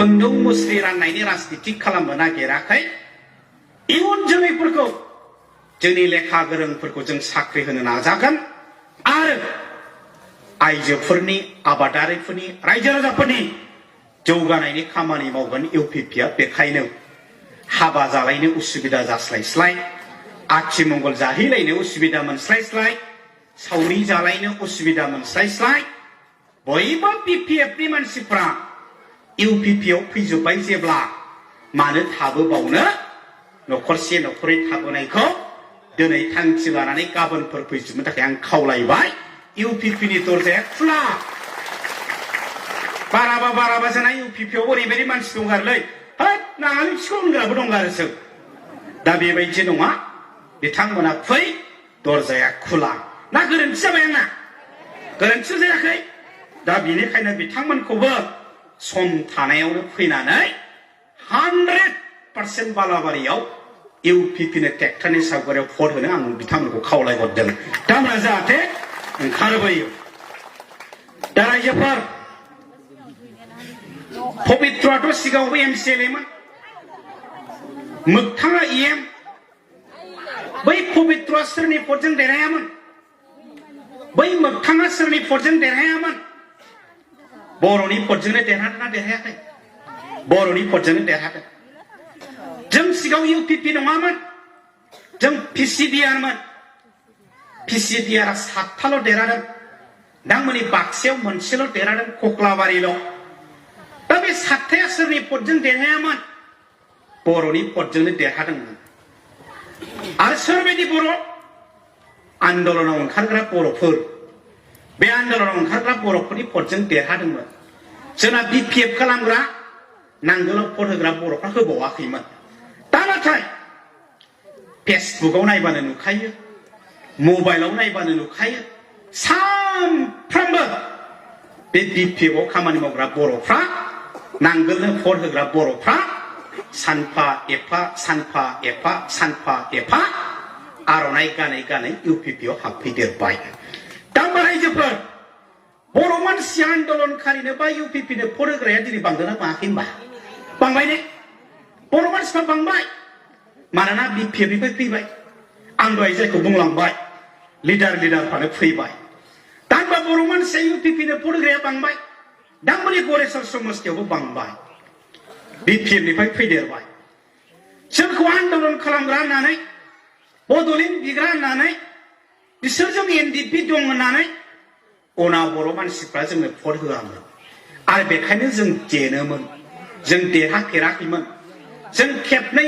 खुन्दुं मुस्रि राननायनि राजनिति खालामनो नागिराखै इयुन जोलैफोरखौ जोंनि लेखा गोरोंफोरखौ जों साख्रि होनो नाजागोन आरो आइजोफोरनि आबादारिफोरनि रायजो राजाफोरनि जौगानायनि खामानि मावगोन इउपिपिआ बेखायनो हाबा जालायनो उसुबिदा जास्लायस्लाय आथिमंगल जाहैलायनो उसुबिदा मोनस्लायस्लाय सावरि जालायनो उसुबिदा मोनस्लायस्लाय बयबो बिपिएफनि मानसिफ्रा इउपिपिआव फैजोब्बाय जेब्ला मानो थाबोबावनो न'खरसे न'खरै थाबोनायखौ दिनै थांखि लानानै गाबोनफोर फैजोबनो थाखाय आं खावलायबाय इउपिपिनि दरजाया खुला बाराबा जाना इउपिपिआव ओरैबायदि मानसि दंगारोलै होद नाङालै बिसिखौ होनग्राबो दंगारोसो दा बेबायदि नङा बिथांमोना फै दरजाया खुला ना गोरोन्थि जाबाय आंना गोरोन्थि जायाखै दा बेनिखायनो बिथांमोनखौबो सम थानायावनो फैनानै 100% बालाबारियाव इउपिपिनो ट्रेक्टरनि सावगारियाव भट होनो आं बिथांमोनखौ खावलायहरदों दामोना जाहाथे ओंखारबोयो दा रायजोफोर पबित्रआथ' सिगाङावबो एमसिएलएमोन मोगथाङा इएम बै पबित्रआ सोरनि भटजों देरहायामोन बै मोगथाङा सोरनि भटजों देरहायामोन बर'नि भटजोंनो देरहादोंना देरहायाखै बर'नि भटजोंनो देरहादों जों सिगाङाव इउपिपि नङामोन जों पिसिडिआरमोन पिसिडिआरआ 7थाल' देरहादों नोंथांमोननि बाक्सायाव मोनसेल' देरहादों कक्लाबारिल' दा बे 7थाया सोरनि भटजों देरहायामोन बर'नि भटजोंनो देरहादोंमोन आरो सोरबायदि बर' आन्दलनाव ओंखारग्रा बर'फोर बे आन्दलनाव ओंखारग्रा बर'फोरनि भटजों देरहादोंमोन जोंना बिपिएफ खालामग्रा नांगोलाव भट होग्रा बर'फ्रा होबावाखैमोन दा नाथाय फेसबुकाव नायबानो नुखायो मबाइलाव नायबानो नुखायो सानफ्रोमबो बे बिपिएफआव खामानि मावग्रा बर'फ्रा नांगोलनो भट होग्रा बर'फ्रा सानफा एफा आर'नाइ गानै इउपिपिआव हाबफैदेरबाय दा रायजोफोर बर' मानसि आन्दलनखारिनो बा इउपिपिनो भट होग्राया दिनै बांदोंना बाङाखै होनबा बांबाय ने बर' मानसिफ्रा बांबाय मानोना बिपिएफनिफ्राय फैबाय आं दहाय जायखौ बुंलांबाय लिडारफ्रानो फैबाय दा होनबा बर' मानसिया इउपिपिनो भट होग्राया बांबाय दांमोननि गरेस्वर समस्थियावबो बांबाय बिपिएफनिफ्राय फैदेरबाय जोंखौ आन्दलन खालामग्रा होननानै बड'लेण्ड बिग्रा होननानै बिसोरजों एनडिपि दं होननानै अना बर' मानसिफ्रा जोंनो भट होआमोन आरो बेखायनो जों जेनोमोन जों देरहाफेराखैमोन जों खेबनै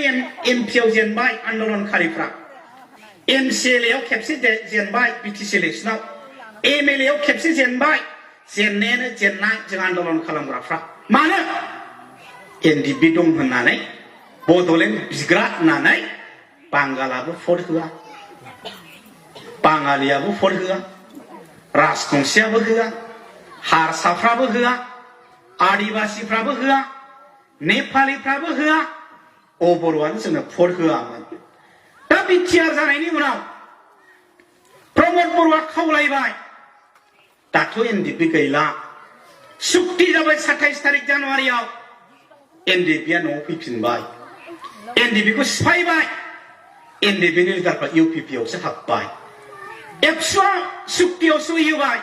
एमपिआव जेनबाय आन्दलनखारिफ्रा एमसिएलएआव खेबसे जेनबाय बिटिसि इलेक्सनाव एमएलएआव खेबसे जेनबाय जेननायानो जेननाय जों आन्दलन खालामग्राफ्रा मानो एनडिपि दं होननानै बड'लेण्ड बिग्रा होननानै बांगालाबो भट होआ बाङालियाबो भट होआ राजबंसियाबो होआ हारसाफ्राबो होआ आदिबासिफ्राबो होआ नेपालिफ्राबो होआ बर'आनो जोंनो भट होआमोन दा बिटिआर जानायनि उनाव प्रमद बर'आ खावलायबाय दाथ' एनडिपि गैला सुक्ति जाबाय 27 तारिख जानुवारियाव एनडिपिआ न'आव फैफिनबाय एनडिपिखौ सिफायबाय एनडिपिनि लिडारफ्रा इउपिपिआवसो हाबबाय एबसुआ सुक्तियावसो होबाय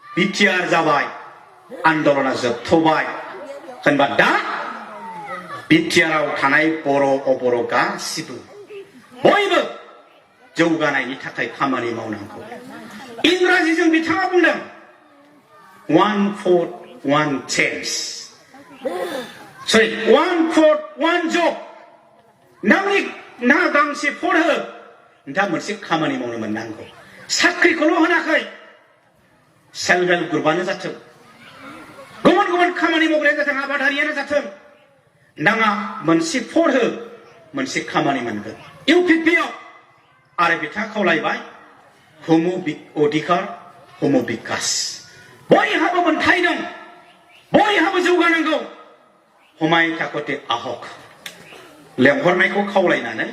बिटिआर जाबाय आन्दलना जोबथ'बाय होनबा दा बिटिआरआव थानाय बर' अबर' गासिबो बयबो जौगानायनि थाखाय खामानि मावनांगौ इंराजिजों बिथाङा बुंदों 1 vote 1 chance sorry 1 vote 1 job नोंनि ना गांसे भट हो नोंथाङा मोनसे खामानि मावनो मोननांगौ साख्रिखौल' होनाखै सेल्फ हेल्प ग्रुपआनो जाथों गुबुन खामानि मावग्रायानो जाथों आबादारियानो जाथों नोंथाङा मोनसे भट हो मोनसे खामानि मोनगोन इउपिपिआव आरो बिथाङा खावलायबाय होमु अधिकार होमु बिकास बयहाबो मोनथाय दं बयहाबो जौगानांगौ हमाय थाखते आहक लेंहरनायखौ खावलायनानै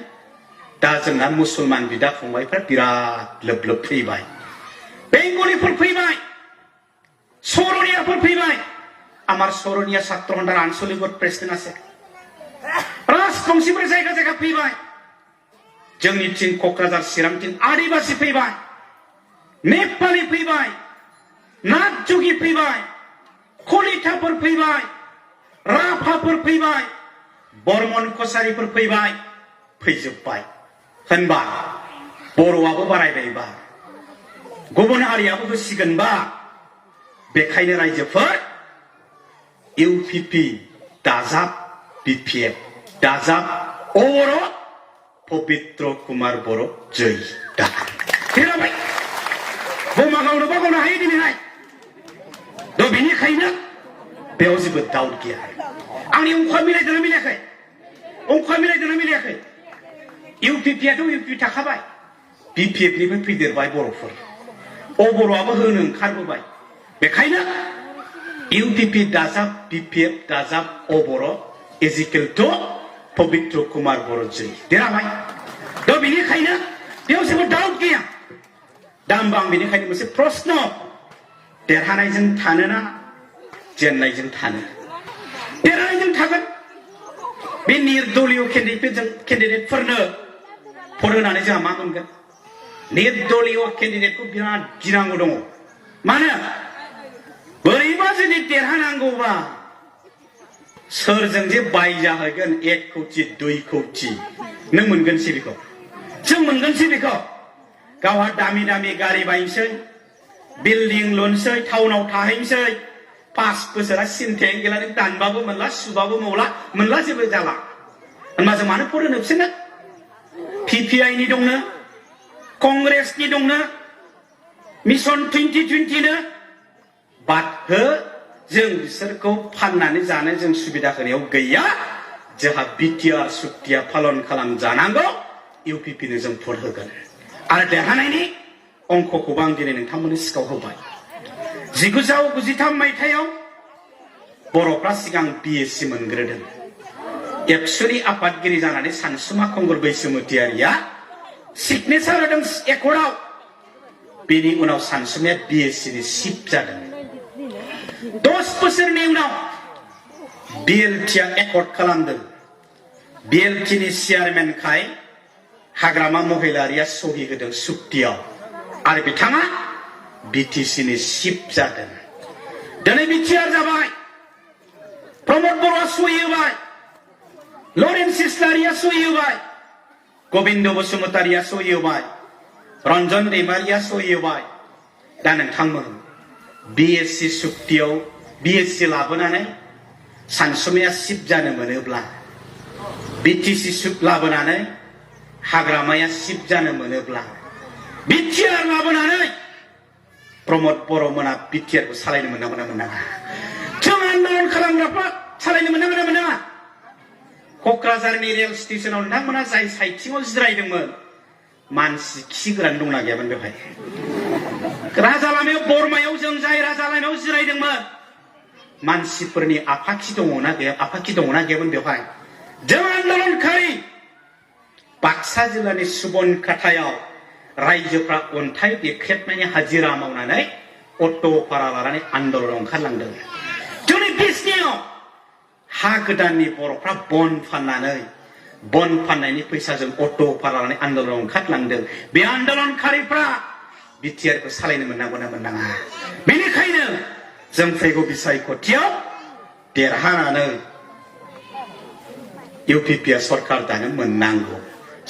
दा जोंना मुसलमान बिदा फंबायफ्रा बिराद लोब फैबाय बेंगलिफोर फैबाय सर'नियाफोर फैबाय আমার স্মরণীয় ছাত্র ভান্ডার আঞ্চলিক বোর্ড প্রেসিডেন্ট আছে राजबंशीफोर जायगा जायगा फैबाय जोंनिथिं क'क्राझार चिरांथिं आदिबासि फैबाय नेपालि फैबाय नाथ जोगी फैबाय कलिताफोर फैबाय राभाफोर फैबाय बर्मन कसारिफोर फैबाय फैजोबबाय होनबा बर'आबो बारायबायबा गुबुन हारियाबो होसिगोनबा बेखायनो रायजोफोर इउपिपि दाजाब बिपिएफ दाजाब बर' पबित्र कुमार बर' जै दा खोनाबाय बमा गावनो बा गावनो हायो दिनैहाय दा बेनिखायनो बेयाव जेबो दाउट गैया आंनि अंकआ मिलायदोंना मिलायाखै अंकआ मिलायदोंना मिलायाखै इउपिपिआथ' इउपि थाखाबाय बिपिएफनिफ्राय फैदेरबाय बर'फोर बर'आबो होनो ओंखारबोबाय बेखायनो इउपिपि दाजाब बिपिएफ दाजाब बर' is equal to पवित्र कुमार बर' जै देराबाय दा बेनिखायनो बेयाव जेबो दाउट गैया दा होमबा आं बेनिखायनो मोनसे प्रश्न देरहानायजों थानो ना जेननायजों थानो देरहानायजों थागोन बे निर्दलीय केन्डिडेटफोरनो भट होनानै जोंहा मा मोनगोन निर्दलीय केन्डिडेटखौ बिराद गिनांगौ दङ मानो बोरैबा जुदि देरहानांगौबा सोरजों जे बायजाहोगोन 1 कौटि 2 कौटि नों मोनगोनसै बेखौ जों मोनगोनसै बेखौ गावहा दामि दामि गारि बायनोसै बिल्डिं लुनोसै टाउनाव थाहैनोसै 5 बोसोरा सिन्थायानो गैला नों दानबाबो मोनला सुबाबो मोनला जेबो जाला होनबा जों मानो भट होनो बिसोरनो पिपिआइनि दंनो कंग्रेसनि दंनो मिशन 2020 नो बाद हो जों बिसोरखौ फाननानै जानो जों सुबिदा होनायाव गैया जोंहा बिटिआर सुक्तिया पालन खालामजानांगौ इउपिपिनो जों भट होगोन आरो देरहानायनि अंकखौबो आं दिनै नोंथांमोननो सिगाङाव होबाय 1993 मायथाइयाव बर'फ्रा सिगां बिएससि मोनग्रोदों एक्सुलि आफादगिरि जानानै सानसुमा कंगुर बैसोमुतियारिया सिगनेचार होदों एकर्डआव बेनि उनाव सानसुमाया बिएससि नि चिफ जादों 10 बोसोरनि उनाव बिएलटिआ एकर्ड खालामदों बिएलटिनि चेयारमेनखाय हाग्रामा महिलारिया सहि होदों सुक्तियाव आरो बिथाङा बिटिसिनि चिफ जादों दिनै बिटिआर जाबाय प्रमद बर'आ सहि होबाय लरेन्स इस्लारिया सहि होबाय गबिन्द बसुमतारिया सहि होबाय रन्जन दैमारिया सहि होबाय दा नोंथांमोन बिएससि सुक्तियाव बिएससि लाबोनानै सानसुमाया चिफ जानो मोनोब्ला बिटिसि सुक लाबोनानै हाग्रामाया चिफ जानो मोनोब्ला बिटिआर लाबोनानै प्रमद बर'मोना बिटिआरखौ सालायनो मोननांगौना मोननाङा जों आन्दलन खालामग्राफ्रा सालायनो मोननांगौना मोननाङा क'क्राझारनि रेल स्टेशनाव नोंथांमोना जाय साइथिङाव जिरायदोंमोन मानसि खि गोरान दंना गैयामोन बेवहाय राजा लामायाव बरमायाव जों जाय राजा लामायाव जिरायदोंमोन मानसिफोरनि आफाखि दङना गैयामोन बेवहाय जों आन्दलनखारि बाक्सा जिल्लानि सुबनखाथायाव रायजोफ्रा अन्थाइ देख्रेबनायनि हाजिरा मावनानै अट' भारा लानानै आन्दलनाव ओंखारलांदों जोंनि बिजनियाव हा गोदाननि बर'फ्रा बन फाननायनि फैसाजों अट' भारा लानानै आन्दलनाव ओंखारलांदों बे आन्दलनखारिफ्रा बिटिआरखौ सालायनो मोननांगौना मोननाङा बेनिखायनो जों फैगौ बिसायख'थियाव देरहानानै इउपिपिआ सरकार दानो मोननांगौ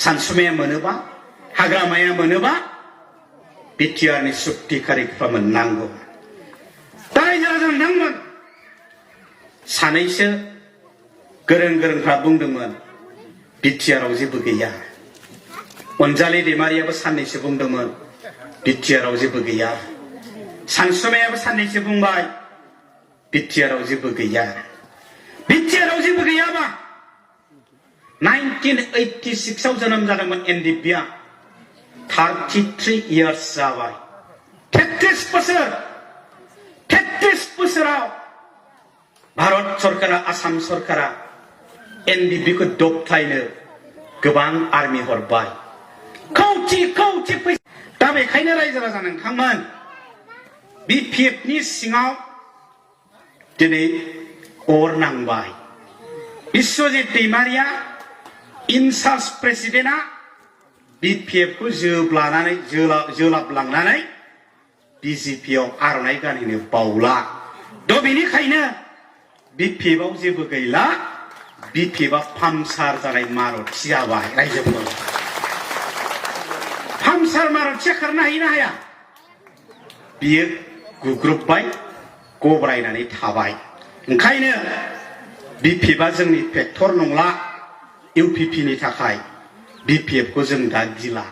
सानसुमाया मोनोबा हाग्रामाया मोनोबा बिटिआरनि सुक्तिखारिफ्रा मोननांगौ दा रायजो राजा नोंथांमोन सानैसो गोरोंफ्रा बुंदोंमोन बिटिआराव जेबो गैया अनजालि दैमारियाबो साननैसो बुंदोंमोन बिटिआराव जेबो गैया सानसुमायाबो साननैसो बुंबाय बिटिआराव जेबो गैया बिटिआराव जेबो गैयाबा 1986 आव जोनोम जादोंमोन एनडिपिआ 33 इयार्स जाबाय 33 बोसोराव भारत सरकारा आसाम सरकारा एनडिपिखौ दबथायनो गोबां आर्मि हरबाय कौटि फैसा दा बेखायनो रायजो राजा नोंथांमोन बिपिएफनि सिङाव दिनै अर नांबाय बिश्वजित दैमारिया इनचार्ज प्रेसिडेन्टआ BPF खौ जोलाब लांनानै BJP आव आर'नाइ गानहैनो बावला द' बेनिखायनो BPF आव जेबो गैला BPF आ पामसार जानाय मारुति जाबाय रायजोफोर पामसार मारुतिया खारनो हायो ना हाया बियो गुग्रुबबाय गब्रायनानै थाबाय ओंखायनो BPF आ जोंनि फेक्टर नंला UPP नि थाखाय BPF खौ जों दा गिला